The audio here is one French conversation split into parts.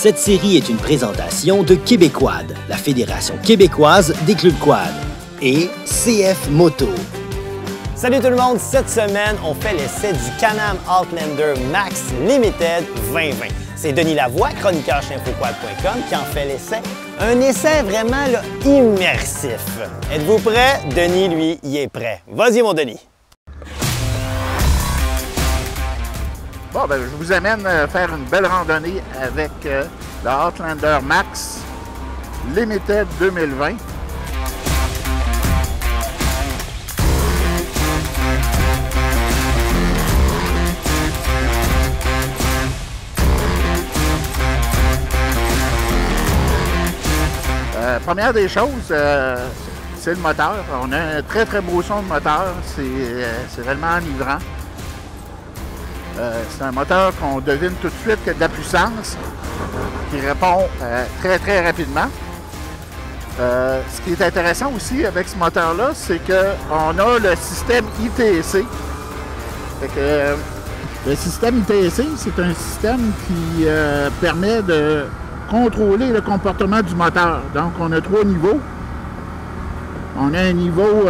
Cette série est une présentation de Québéquad, la Fédération québécoise des clubs quad, et CF Moto. Salut tout le monde! Cette semaine, on fait l'essai du Can-Am Outlander Max Limited 2020. C'est Denis Lavoie, chroniqueur chez InfoQuad.com, qui en fait l'essai. Un essai vraiment là, immersif. Êtes-vous prêts? Denis, lui, il est prêt. Vas-y, mon Denis! Bon, ben, je vous amène faire une belle randonnée avec le Outlander Max Limited 2020. Première des choses, c'est le moteur. On a un très très beau son de moteur, c'est vraiment enivrant. C'est un moteur qu'on devine tout de suite qu'il y a de la puissance, qui répond très très rapidement. Ce qui est intéressant aussi avec ce moteur-là, c'est qu'on a le système ITC. Fait que, le système ITC, c'est un système qui permet de contrôler le comportement du moteur. Donc, on a 3 niveaux. On a un niveau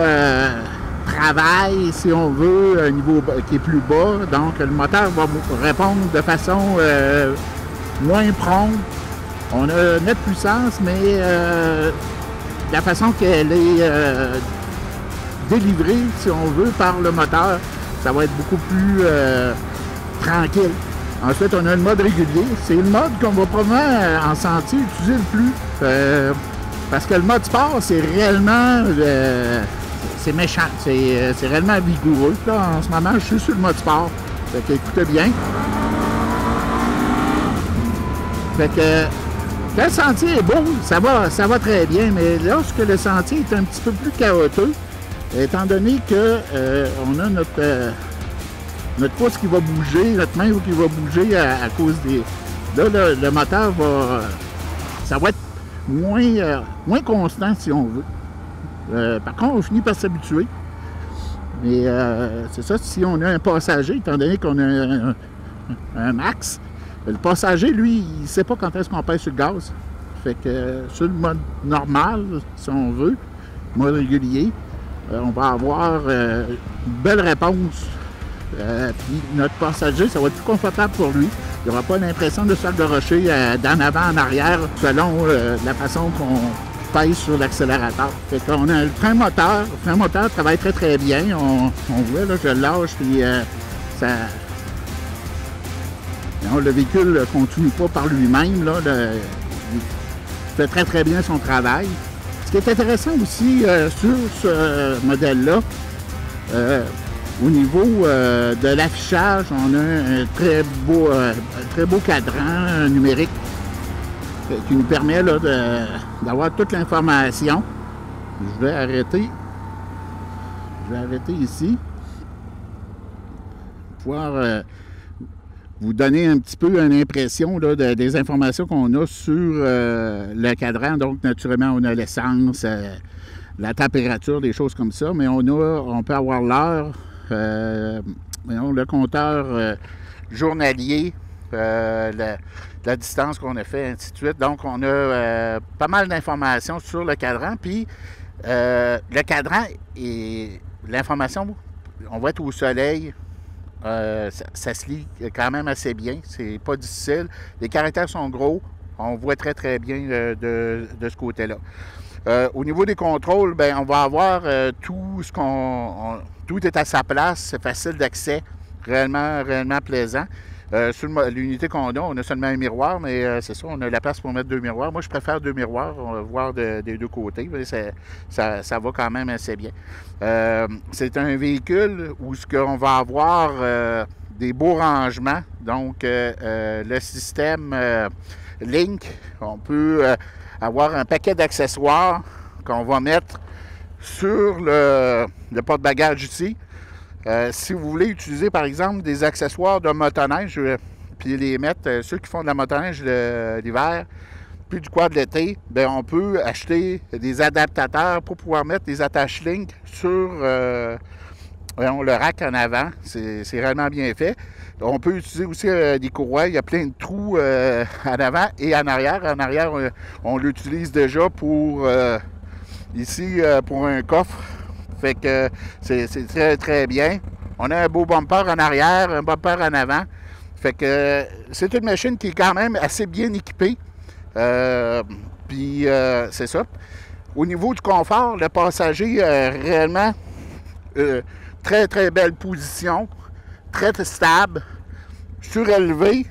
travail, si on veut, un niveau qui est plus bas. Donc, le moteur va répondre de façon moins prompte. On a net puissance, mais la façon qu'elle est délivrée, si on veut, par le moteur, ça va être beaucoup plus tranquille. Ensuite, on a le mode régulier. C'est le mode qu'on va probablement en sentier utiliser le plus. Parce que le mode sport, c'est réellement... c'est méchant. C'est réellement vigoureux. Là, en ce moment, je suis sur le mode sport. Fait que écoutez bien. Fait que quand le sentier est beau, ça va très bien. Mais lorsque le sentier est un petit peu plus chaotique, étant donné que on a notre pouce qui va bouger, notre main qui va bouger à cause des... Là, le moteur va... Ça va être moins constant, si on veut. Par contre, on finit par s'habituer. Mais c'est ça, si on a un passager, étant donné qu'on a un max, le passager, lui, il ne sait pas quand est-ce qu'on pèse sur le gaz. Fait que sur le mode normal, si on veut, mode régulier, on va avoir une belle réponse. Puis notre passager, ça va être plus confortable pour lui. Il n'aura pas l'impression de se faire garocher d'en avant en arrière selon la façon qu'on pèse sur l'accélérateur. Fait qu'on a le frein moteur. Le frein moteur travaille très très bien. On voit, là, je le lâche, puis ça... Non, le véhicule ne continue pas par lui-même. Il fait très très bien son travail. Ce qui est intéressant aussi sur ce modèle-là, au niveau de l'affichage, on a un très beau cadran numérique qui nous permet d'avoir toute l'information. Je vais arrêter ici pour pouvoir vous donner un petit peu une impression là, des informations qu'on a sur le cadran. Donc, naturellement, on a l'essence, la température, des choses comme ça, mais on peut avoir l'heure, le compteur journalier, la distance qu'on a fait, ainsi de suite. Donc, on a pas mal d'informations sur le cadran. Puis, le cadran et l'information, on va être au soleil. Ça se lit quand même assez bien. C'est pas difficile. Les caractères sont gros. On voit très, très bien de ce côté-là. Au niveau des contrôles, bien, on va avoir tout est à sa place, c'est facile d'accès, réellement plaisant. Sur l'unité qu'on a, on a seulement un miroir, mais c'est ça, on a la place pour mettre 2 miroirs. Moi, je préfère 2 miroirs, on va voir des 2 côtés, mais ça va quand même assez bien. C'est un véhicule où on va avoir des beaux rangements, donc le système Link, on peut avoir un paquet d'accessoires qu'on va mettre sur le porte-bagages ici. Si vous voulez utiliser, par exemple, des accessoires de motoneige, puis les mettre, ceux qui font de la motoneige l'hiver, puis du quad l'été, bien, on peut acheter des adaptateurs pour pouvoir mettre des attaches Link sur le rack en avant, c'est réellement bien fait. On peut utiliser aussi des courroies. Il y a plein de trous en avant et en arrière. En arrière, on l'utilise déjà pour ici pour un coffre. Fait que c'est très, très bien. On a un beau bumper en arrière, un bumper en avant. Fait que c'est une machine qui est quand même assez bien équipée. Puis c'est ça. Au niveau du confort, le passager réellement très, très belle position, très, très stable, surélevé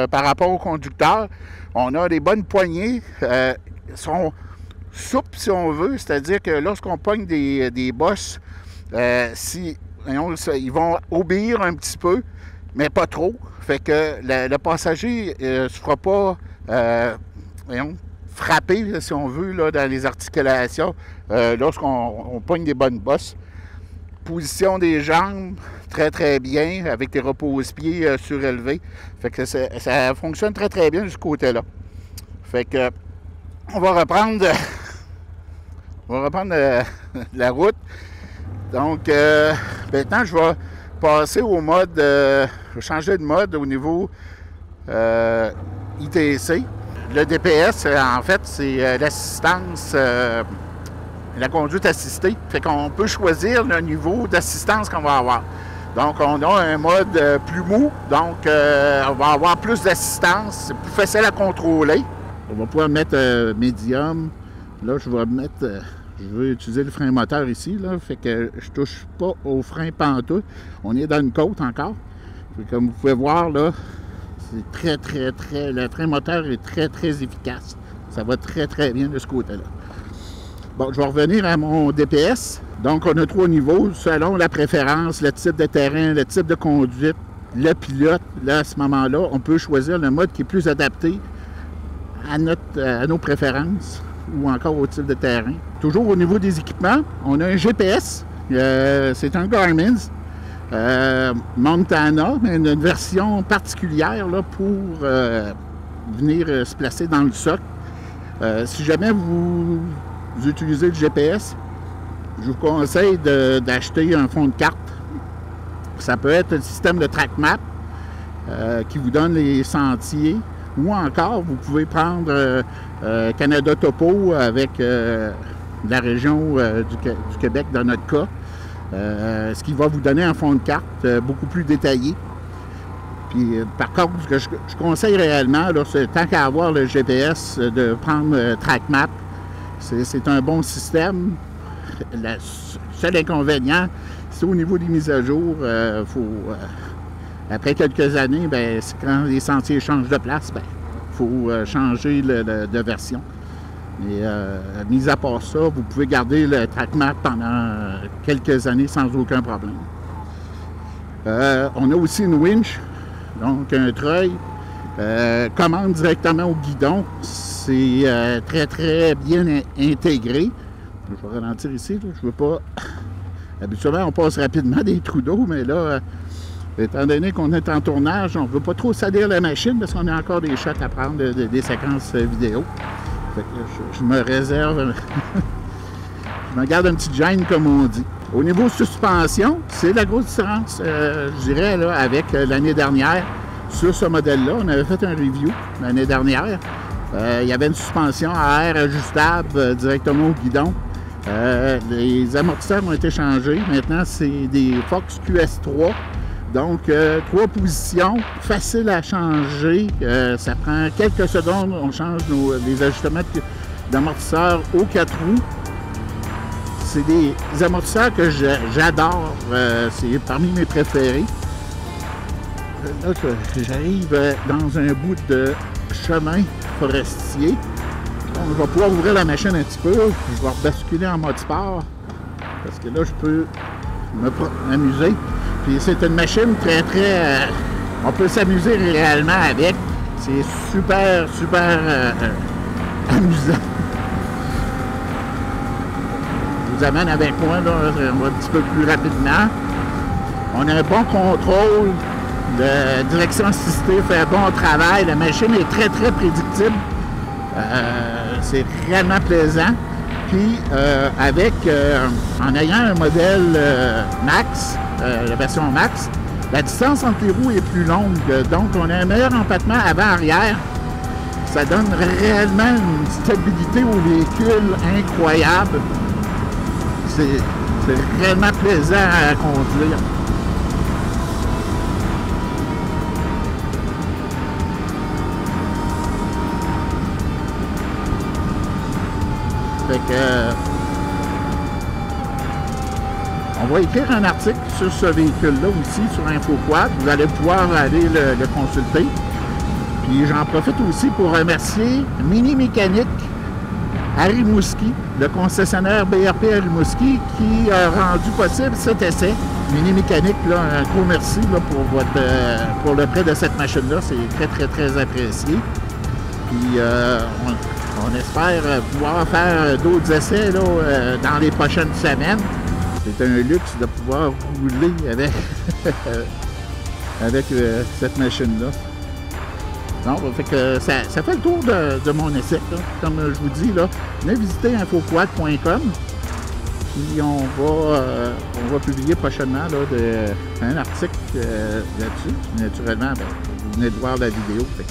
par rapport au conducteur. On a des bonnes poignées, sont souples si on veut, c'est-à-dire que lorsqu'on pogne des bosses, ils vont obéir un petit peu, mais pas trop. Fait que le passager ne se fera pas frapper, si on veut, là, dans les articulations lorsqu'on pogne des bonnes bosses. Position des jambes, très très bien, avec des repose-pieds surélevés. Fait que ça fonctionne très très bien de ce côté-là. Fait que on va reprendre la route. Donc maintenant je vais passer au mode, je vais changer de mode au niveau ITC. Le DPS, en fait, c'est l'assistance, la conduite assistée. Fait qu'on peut choisir le niveau d'assistance qu'on va avoir. Donc, on a un mode plus mou, donc on va avoir plus d'assistance, c'est plus facile à contrôler. On va pouvoir mettre médium. Là, je vais utiliser le frein moteur ici, là, fait que je touche pas au frein pantoute. On est dans une côte encore. Fait, comme vous pouvez voir, là, c'est très, très, très... Le frein moteur est très, très efficace. Ça va très, très bien de ce côté-là. Bon, je vais revenir à mon DPS. Donc, on a 3 niveaux selon la préférence, le type de terrain, le type de conduite, le pilote. Là, à ce moment-là, on peut choisir le mode qui est plus adapté à nos préférences ou encore au type de terrain. Toujours au niveau des équipements, on a un GPS. C'est un Garmin Montana, mais une version particulière là, pour venir se placer dans le socle. Si jamais vous utilisez le GPS, je vous conseille d'acheter un fond de carte. Ça peut être le système de TrackMap qui vous donne les sentiers, ou encore vous pouvez prendre Canada Topo avec la région du Québec dans notre cas, ce qui va vous donner un fond de carte beaucoup plus détaillé. Puis, par contre, ce que je conseille réellement, c'est tant qu'à avoir le GPS, de prendre TrackMap. C'est un bon système. Le seul inconvénient, c'est au niveau des mises à jour. Après quelques années, ben, quand les sentiers changent de place, il faut changer de version. Mais mis à part ça, vous pouvez garder le TrackMap pendant quelques années sans aucun problème. On a aussi une winch, donc un treuil. Commande directement au guidon. C'est très, très bien intégré. Je vais ralentir ici. Là. Je veux pas... Habituellement, on passe rapidement des trous d'eau, mais là, étant donné qu'on est en tournage, on ne veut pas trop salir la machine parce qu'on a encore des shots à prendre, des séquences vidéo. Fait que je me réserve... je me garde un petit gêne, comme on dit. Au niveau suspension, c'est la grosse différence, je dirais, là, avec l'année dernière. Sur ce modèle-là, on avait fait un review l'année dernière. Il y avait une suspension à air ajustable directement au guidon. Les amortisseurs ont été changés. Maintenant, c'est des Fox QS3. Donc, 3 positions, facile à changer. Ça prend quelques secondes. On change les ajustements d'amortisseurs aux 4 roues. C'est des amortisseurs que j'adore. C'est parmi mes préférés. Là, j'arrive dans un bout de chemin forestier. On va pouvoir ouvrir la machine un petit peu. Je vais basculer en mode sport. Parce que là, je peux m'amuser. Puis c'est une machine très, très... on peut s'amuser réellement avec. C'est super, super amusant. Je vous amène avec moi, là, un petit peu plus rapidement. On a un bon contrôle. La direction assistée fait un bon travail. La machine est très, très prédictible. C'est réellement plaisant. Puis, en ayant un modèle Max, la version Max. La distance entre les roues est plus longue, donc on a un meilleur empattement avant-arrière. Ça donne réellement une stabilité au véhicule incroyable. C'est réellement plaisant à conduire. Fait que, on va écrire un article sur ce véhicule-là aussi, sur InfoQuad. Vous allez pouvoir aller le consulter. Puis j'en profite aussi pour remercier Mini Mécanique à Rimouski, le concessionnaire BRP à Rimouski, qui a rendu possible cet essai. Mini Mécanique, là, un gros merci là, pour le prêt de cette machine-là. C'est très, très, très apprécié. Puis on espère pouvoir faire d'autres essais là, dans les prochaines semaines. C'est un luxe de pouvoir rouler avec cette machine-là. Non, fait que ça fait le tour de mon essai. Là. Comme je vous dis, là, venez visiter infoquad.com. Puis on va publier prochainement là, un article là-dessus. Naturellement, vous venez de voir la vidéo. Fait que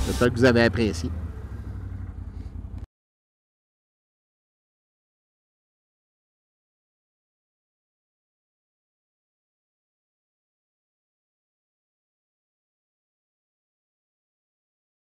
j'espère que vous avez apprécié.